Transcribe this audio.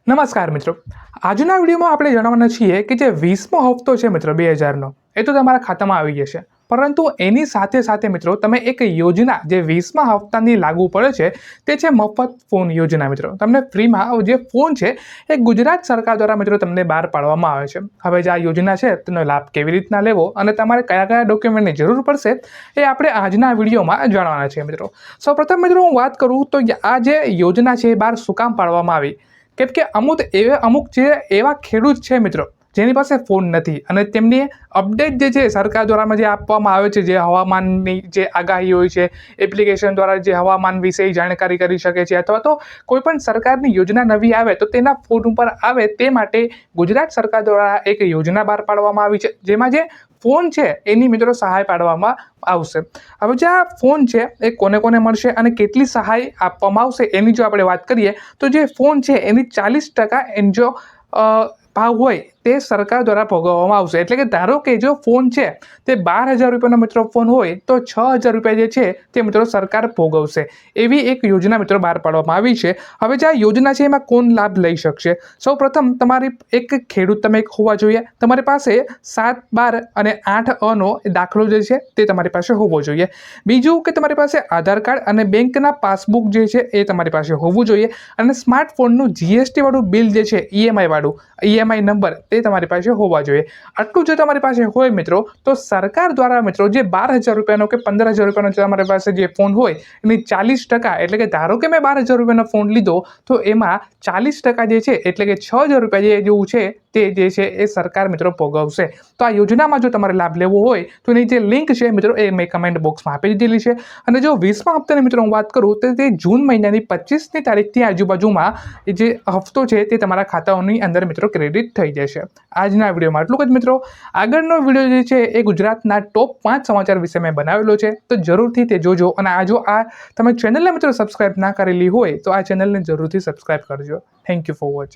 નમસ્કાર મિત્રો, આજના વિડીયોમાં આપણે જણાવવાના છીએ કે જે 20મો હપ્તો છે મિત્રો 2000નો એ તો તમારા ખાતામાં આવી જશે, પરંતુ એની સાથે સાથે મિત્રો તમે એક યોજના જે 20મા હપ્તાની લાગુ પડે છે તે છે મફત ફોન યોજના। મિત્રો તમને ફ્રીમાં જે ફોન છે એ ગુજરાત સરકાર દ્વારા મિત્રો તમને બહાર પાડવામાં આવે છે। હવે જે આ યોજના છે તેનો લાભ કેવી રીતના લેવો અને તમારે કયા કયા ડોક્યુમેન્ટની જરૂર પડશે એ આપણે આજના વિડીયોમાં જાણવાના છે। મિત્રો સૌપ્રથમ મિત્રો હું વાત કરું તો આ જે યોજના છે એ બહાર શું કામ પાડવામાં આવી, કેમ કે અમુક જે એવા ખેડૂત છે મિત્રો જેની પાસે ફોન નથી અને તેમની અપડેટ જે છે સરકાર દ્વારા જે આપવામાં આવે છે, જે હવામાનની જે આગાહી હોય છે એપ્લિકેશન દ્વારા જે હવામાન વિશે જાણકારી કરી શકે છે, અથવા તો કોઈ પણ સરકારની યોજના નવી આવે તો તેના ફોન ઉપર આવે તે માટે ગુજરાત સરકાર દ્વારા એક યોજના બહાર પાડવામાં આવી છે, જેમાં જે ફોન છે એની મિત્રો સહાય પાડવામાં આવશે। હવે જે આ ફોન છે એ કોને કોને મળશે અને કેટલી સહાય આપવામાં આવશે એની જો આપણે વાત કરીએ તો જે ફોન છે એની 40% એનો જો ભાવ હોય તે સરકાર દ્વારા ભોગવવામાં આવશે। એટલે કે ધારો કે જો ફોન છે તે 12,000 રૂપિયાનો મિત્રો ફોન હોય તો 6,000 રૂપિયા જે છે તે મિત્રો સરકાર ભોગવશે। એવી એક યોજના મિત્રો બહાર પાડવામાં આવી છે। હવે જે આ યોજના છે એમાં કોણ લાભ લઈ શકશે? સૌપ્રથમ તમારી એક ખેડૂત તમે એક હોવા જોઈએ, તમારી પાસે 7, 12 અને 8 નો દાખલો જે છે તે તમારી પાસે હોવો જોઈએ। બીજું કે તમારી પાસે આધાર કાર્ડ અને બેંકના પાસબુક જે છે એ તમારી પાસે હોવું જોઈએ અને સ્માર્ટફોનનું GST વાળું બિલ જે છે EMI નંબર તે તમારી પાસે હોવા જોઈએ। આટલું જો તમારી પાસે હોય મિત્રો તો સરકાર દ્વારા મિત્રો જે 12,000 રૂપિયાનો કે 15,000 રૂપિયાનો તમારી પાસે જે ફોન હોય એની 40%, એટલે કે ધારો કે મેં 12,000 રૂપિયાનો ફોન લીધો તો એમાં 40% જે છે એટલે કે 6,000 રૂપિયા જેવું છે તે જે છે એ સરકાર મિત્રો ભોગવશે। તો આ યોજનામાં જો તમારે લાભ લેવો હોય તો એની જે લિંક છે મિત્રો એ મેં કમેન્ટ બોક્સમાં આપી દીધેલી છે। અને જો 20મા હપ્તાની મિત્રો હું વાત કરું તો તે જૂન મહિનાની 25મી તારીખથી આજુબાજુમાં જે હપ્તો છે તે તમારા ખાતાઓની અંદર મિત્રો ક્રેડિટ થઈ જશે। આજના વિડીયોમાં આટલું જ મિત્રો। આગળનો વિડીયો જે છે એ ગુજરાતના ટોપ 5 સમાચાર વિશે મેં બનાવેલો છે, તો જરૂરથી તે જોજો। અને આ તમે ચેનલને મિત્રો સબસ્ક્રાઇબ ના કરેલી હોય તો આ ચેનલને જરૂરથી સબસ્ક્રાઇબ કરજો। Thank you for watching.